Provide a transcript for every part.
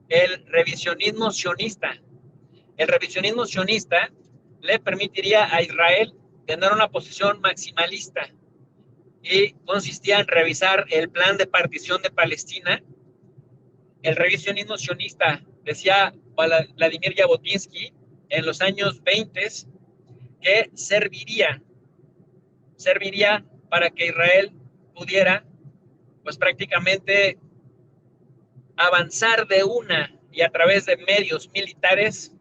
el revisionismo sionista. El revisionismo sionista le permitiría a Israel tener una posición maximalista y consistía en revisar el plan de partición de Palestina. El revisionismo sionista, decía Vladimir Jabotinsky en los años 20, que serviría para que Israel pudiera, pues prácticamente avanzar de una y a través de medios militares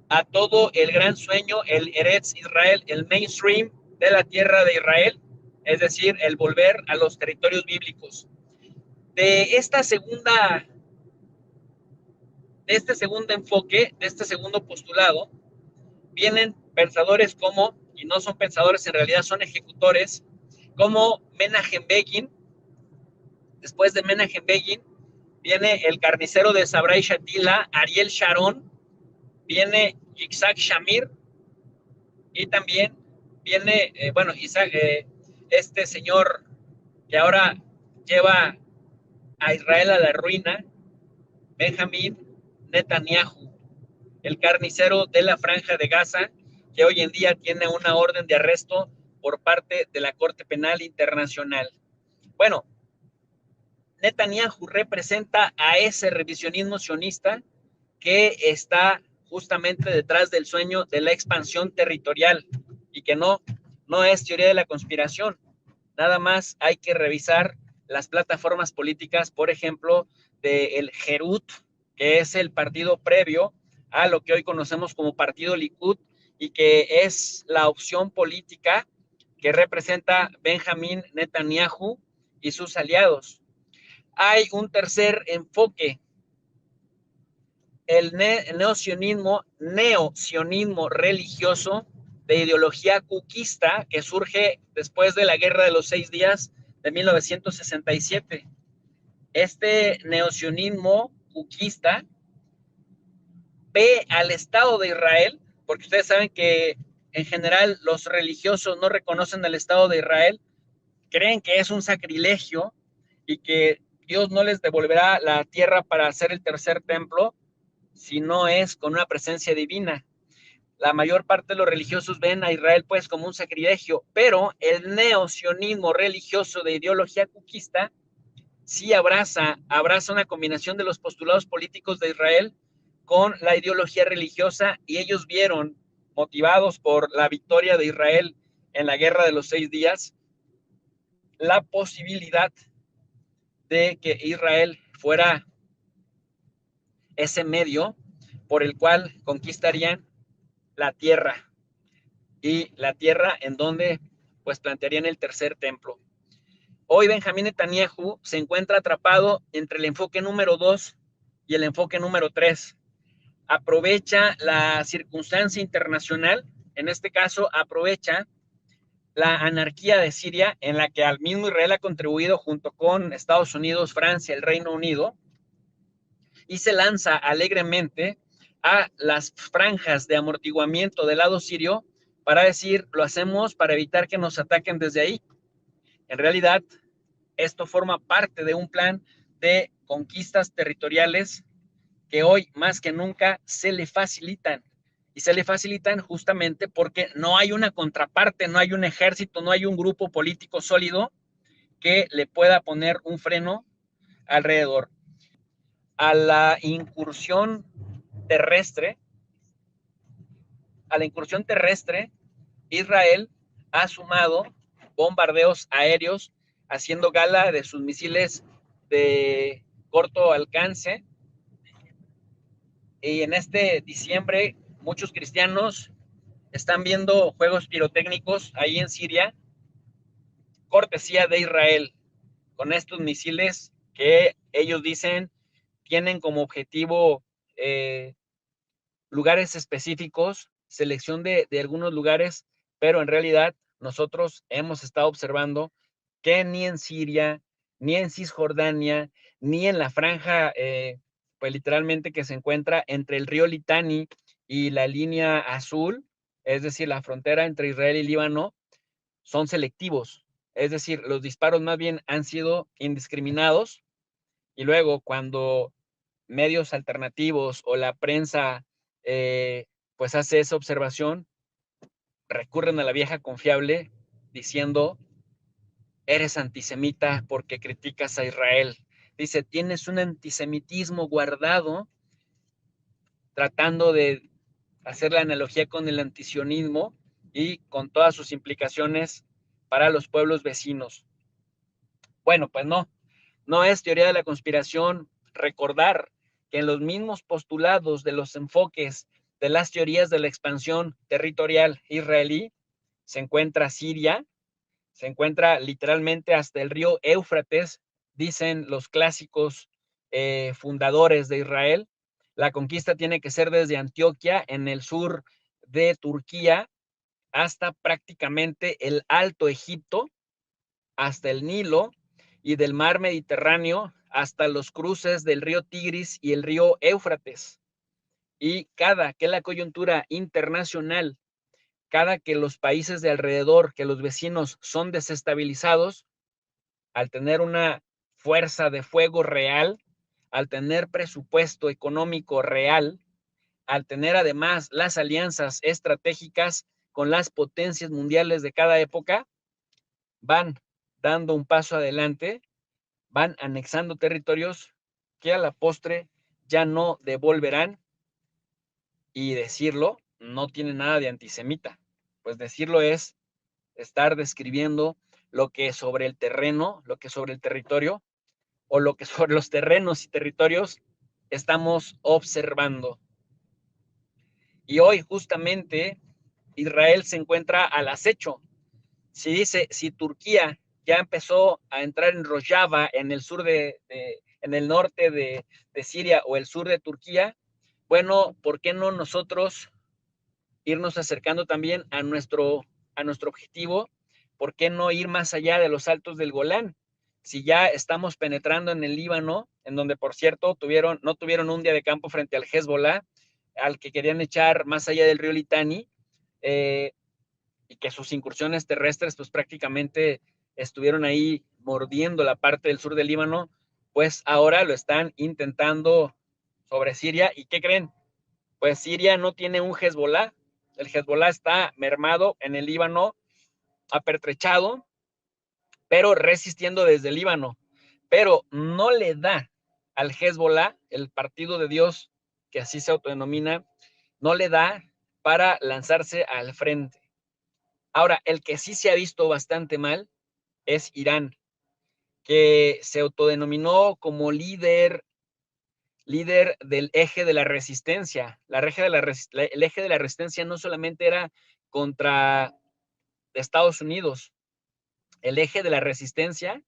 a todo el gran sueño, el Eretz Israel, el mainstream de la tierra de Israel, es decir, el volver a los territorios bíblicos. De esta segunda, de este segundo enfoque, de este segundo postulado, vienen pensadores como, y no son pensadores, en realidad son ejecutores, como Menachem Begin. Después de Menachem Begin viene el carnicero de Sabra y Shatila, Ariel Sharon, viene Yitzhak Shamir y también viene, bueno, Isaac, este señor que ahora lleva a Israel a la ruina, Benjamín Netanyahu, el carnicero de la Franja de Gaza, que hoy en día tiene una orden de arresto por parte de la Corte Penal Internacional. Bueno, Netanyahu representa a ese revisionismo sionista que está justamente detrás del sueño de la expansión territorial y que no es teoría de la conspiración. Nada más hay que revisar las plataformas políticas, por ejemplo, del Herut, que es el partido previo a lo que hoy conocemos como Partido Likud y que es la opción política que representa Benjamín Netanyahu y sus aliados. Hay un tercer enfoque, el neocionismo religioso de ideología cuquista que surge después de la Guerra de los 6 Días de 1967. Este neocionismo cuquista ve al Estado de Israel, porque ustedes saben que en general los religiosos no reconocen al Estado de Israel, creen que es un sacrilegio y que Dios no les devolverá la tierra para hacer el tercer templo si no es con una presencia divina. La mayor parte de los religiosos ven a Israel pues como un sacrilegio, pero el neocionismo religioso de ideología cuquista sí abraza una combinación de los postulados políticos de Israel con la ideología religiosa y ellos vieron, motivados por la victoria de Israel en la Guerra de los 6 Días, la posibilidad de que Israel fuera ese medio por el cual conquistarían la tierra y la tierra en donde pues plantearían el tercer templo. Hoy Benjamín Netanyahu se encuentra atrapado entre el enfoque número 2 y el enfoque número 3. Aprovecha la circunstancia internacional, en este caso aprovecha la anarquía de Siria, en la que al mismo Israel ha contribuido junto con Estados Unidos, Francia, el Reino Unido, y se lanza alegremente a las franjas de amortiguamiento del lado sirio para decir, lo hacemos para evitar que nos ataquen desde ahí. En realidad, esto forma parte de un plan de conquistas territoriales que hoy más que nunca se le facilitan. Y se le facilitan justamente porque no hay una contraparte, no hay un ejército, no hay un grupo político sólido que le pueda poner un freno alrededor. A la incursión terrestre, a la incursión terrestre, Israel ha sumado bombardeos aéreos haciendo gala de sus misiles de corto alcance. Y en este diciembre muchos cristianos están viendo juegos pirotécnicos ahí en Siria, cortesía de Israel, con estos misiles que ellos dicen tienen como objetivo lugares específicos, selección de algunos lugares, pero en realidad nosotros hemos estado observando que ni en Siria, ni en Cisjordania, ni en la franja, pues literalmente que se encuentra entre el río Litani y la línea azul, es decir, la frontera entre Israel y Líbano, son selectivos. Es decir, los disparos más bien han sido indiscriminados y luego cuando medios alternativos o la prensa pues hace esa observación, recurren a la vieja confiable diciendo, eres antisemita porque criticas a Israel. Dice, tienes un antisemitismo guardado, tratando de hacer la analogía con el antisionismo y con todas sus implicaciones para los pueblos vecinos. Bueno, pues no es teoría de la conspiración recordar que en los mismos postulados de los enfoques de las teorías de la expansión territorial israelí se encuentra Siria, se encuentra literalmente hasta el río Éufrates, dicen los clásicos fundadores de Israel. La conquista tiene que ser desde Antioquia, en el sur de Turquía, hasta prácticamente el Alto Egipto, hasta el Nilo, y del mar Mediterráneo hasta los cruces del río Tigris y el río Éufrates. Y cada que la coyuntura internacional, cada que los países de alrededor, que los vecinos son desestabilizados, al tener una fuerza de fuego real, al tener presupuesto económico real, al tener además las alianzas estratégicas con las potencias mundiales de cada época, van dando un paso adelante, van anexando territorios que a la postre ya no devolverán, y decirlo no tiene nada de antisemita, pues decirlo es estar describiendo lo que sobre el terreno, lo que sobre el territorio o lo que sobre los terrenos y territorios estamos observando. Y hoy justamente Israel se encuentra al acecho. Si Turquía ya empezó a entrar en Rojava, en el sur en el norte de Siria o el sur de Turquía, bueno, ¿por qué no nosotros irnos acercando también a nuestro objetivo? ¿Por qué no ir más allá de los altos del Golán? Si ya estamos penetrando en el Líbano, en donde por cierto no tuvieron un día de campo frente al Hezbollah, al que querían echar más allá del río Litani, y que sus incursiones terrestres pues prácticamente estuvieron ahí mordiendo la parte del sur del Líbano, pues ahora lo están intentando sobre Siria. ¿Y qué creen? Pues Siria no tiene un Hezbollah, el Hezbollah está mermado en el Líbano, apertrechado, pero resistiendo desde el Líbano, pero no le da al Hezbollah, el partido de Dios, que así se autodenomina, no le da para lanzarse al frente. Ahora, el que sí se ha visto bastante mal es Irán, que se autodenominó como líder del eje de la resistencia. El eje de la resistencia no solamente era contra Estados Unidos, el eje de la resistencia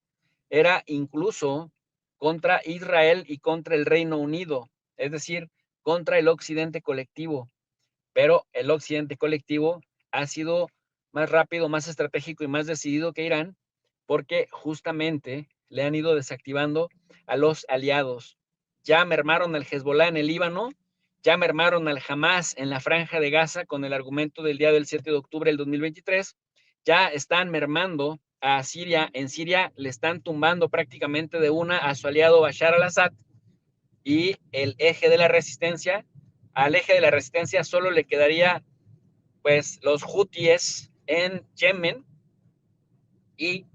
era incluso contra Israel y contra el Reino Unido, es decir, contra el occidente colectivo. Pero el occidente colectivo ha sido más rápido, más estratégico y más decidido que Irán, porque justamente le han ido desactivando a los aliados. Ya mermaron al Hezbollah en el Líbano, ya mermaron al Hamas en la franja de Gaza con el argumento del día del 7 de octubre del 2023, ya están mermando a Siria. En Siria le están tumbando prácticamente de una a su aliado Bashar al-Assad, y al eje de la resistencia solo le quedaría pues los hutíes en Yemen y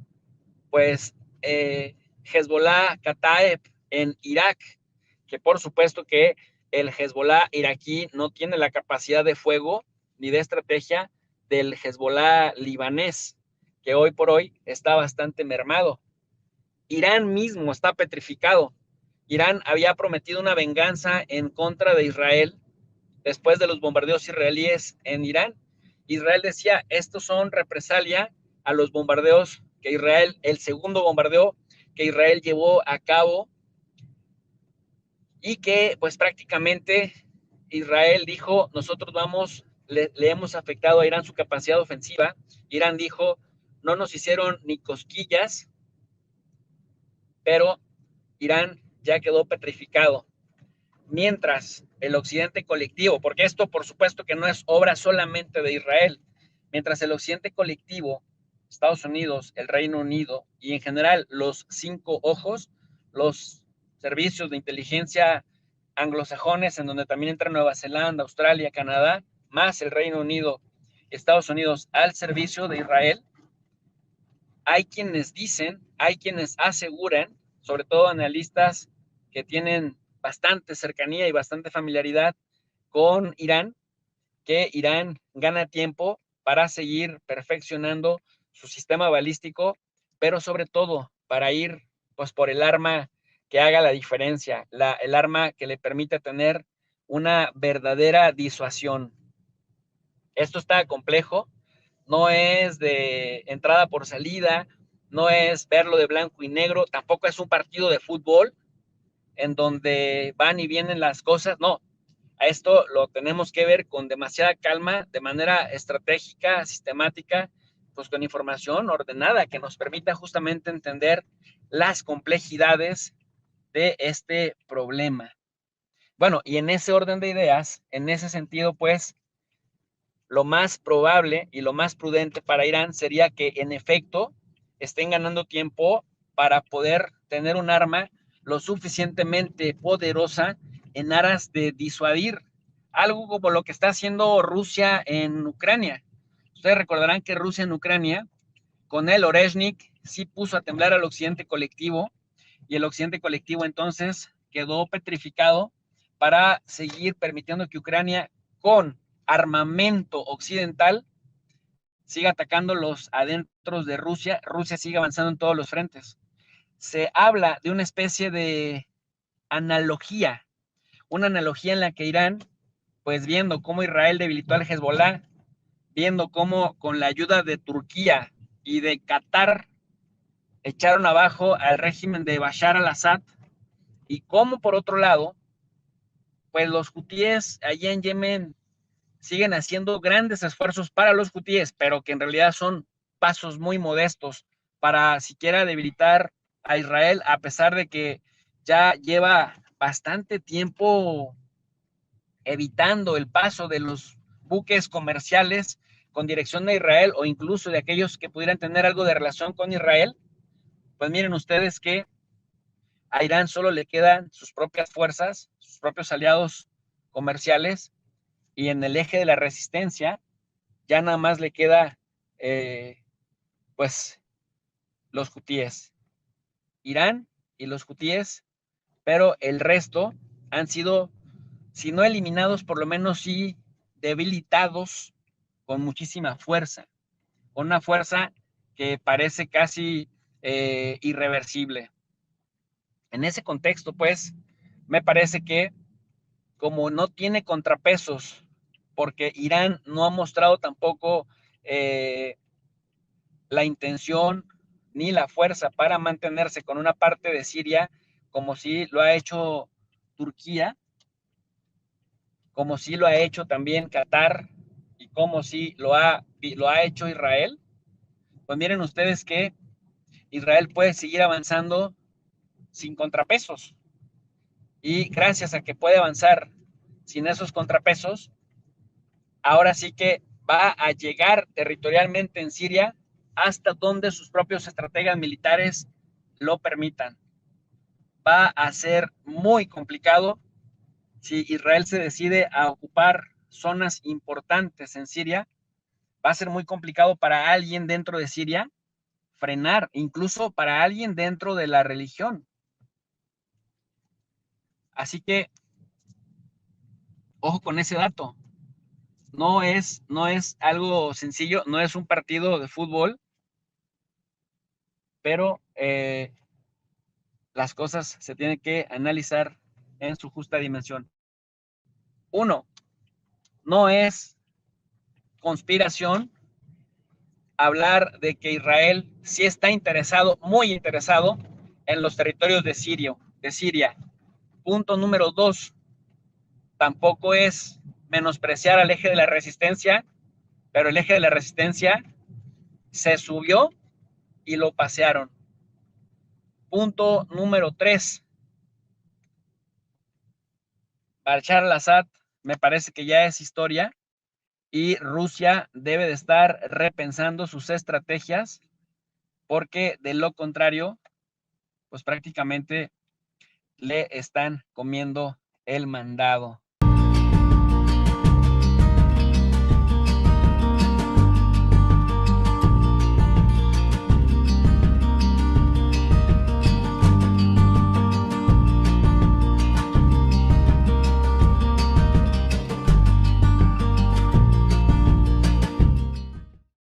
pues Hezbollah Kataeb en Irak, que por supuesto que el Hezbollah iraquí no tiene la capacidad de fuego ni de estrategia del Hezbollah libanés, que hoy por hoy está bastante mermado. Irán mismo está petrificado. Irán había prometido una venganza en contra de Israel después de los bombardeos israelíes en Irán. Israel decía, estos son represalia a los bombardeos que Israel, el segundo bombardeo que Israel llevó a cabo, y que pues prácticamente Israel dijo, nosotros le hemos afectado a Irán su capacidad ofensiva. Irán dijo, no nos hicieron ni cosquillas, pero Irán ya quedó petrificado. Mientras el occidente colectivo, porque esto por supuesto que no es obra solamente de Israel, mientras el occidente colectivo, Estados Unidos, el Reino Unido y en general los cinco ojos, los servicios de inteligencia anglosajones, en donde también entra Nueva Zelanda, Australia, Canadá, más el Reino Unido, Estados Unidos, al servicio de Israel, hay quienes dicen, hay quienes aseguran, sobre todo analistas que tienen bastante cercanía y bastante familiaridad con Irán, que Irán gana tiempo para seguir perfeccionando su sistema balístico, pero sobre todo para ir pues por el arma que haga la diferencia, el arma que le permita tener una verdadera disuasión. Esto está complejo, no es de entrada por salida, no es verlo de blanco y negro, tampoco es un partido de fútbol en donde van y vienen las cosas, no. A esto lo tenemos que ver con demasiada calma, de manera estratégica, sistemática, pues con información ordenada que nos permita justamente entender las complejidades de este problema. Bueno, y en ese orden de ideas, en ese sentido, pues, lo más probable y lo más prudente para Irán sería que en efecto estén ganando tiempo para poder tener un arma lo suficientemente poderosa en aras de disuadir algo como lo que está haciendo Rusia en Ucrania. Ustedes recordarán que Rusia en Ucrania, con el Oreshnik, sí puso a temblar al occidente colectivo, y el occidente colectivo entonces quedó petrificado para seguir permitiendo que Ucrania, con armamento occidental, siga atacando los adentros de Rusia. Rusia sigue avanzando en todos los frentes. Se habla de una especie de analogía, una analogía en la que Irán, pues viendo cómo Israel debilitó al Hezbollah, viendo cómo con la ayuda de Turquía y de Qatar echaron abajo al régimen de Bashar al-Assad, y cómo por otro lado, pues los hutíes allá en Yemen siguen haciendo grandes esfuerzos para los hutíes, pero que en realidad son pasos muy modestos para siquiera debilitar a Israel, a pesar de que ya lleva bastante tiempo evitando el paso de los buques comerciales con dirección a Israel, o incluso de aquellos que pudieran tener algo de relación con Israel. Pues miren ustedes que a Irán solo le quedan sus propias fuerzas, sus propios aliados comerciales, y en el eje de la resistencia ya nada más le queda pues los hutíes, Irán y los hutíes, pero el resto han sido, si no eliminados, por lo menos sí debilitados con muchísima fuerza, con una fuerza que parece casi irreversible. En ese contexto, pues, me parece que como no tiene contrapesos, porque Irán no ha mostrado tampoco la intención ni la fuerza para mantenerse con una parte de Siria, como si lo ha hecho Turquía, como si lo ha hecho también Qatar, y como si lo ha hecho Israel. Pues miren ustedes que Israel puede seguir avanzando sin contrapesos, y gracias a que puede avanzar sin esos contrapesos, ahora sí que va a llegar territorialmente en Siria hasta donde sus propios estrategas militares lo permitan. Va a ser muy complicado si Israel se decide a ocupar zonas importantes en Siria. Va a ser muy complicado para alguien dentro de Siria frenar, incluso para alguien dentro de la religión. Así que, ojo con ese dato. No es algo sencillo, no es un partido de fútbol, pero las cosas se tienen que analizar en su justa dimensión. Uno, no es conspiración hablar de que Israel sí está interesado, muy interesado, en los territorios de Siria. Punto número dos, tampoco es menospreciar al eje de la resistencia, pero el eje de la resistencia se subió y lo pasearon. Punto número tres, Bashar al-Assad me parece que ya es historia, y Rusia debe de estar repensando sus estrategias, porque de lo contrario, pues prácticamente le están comiendo el mandado.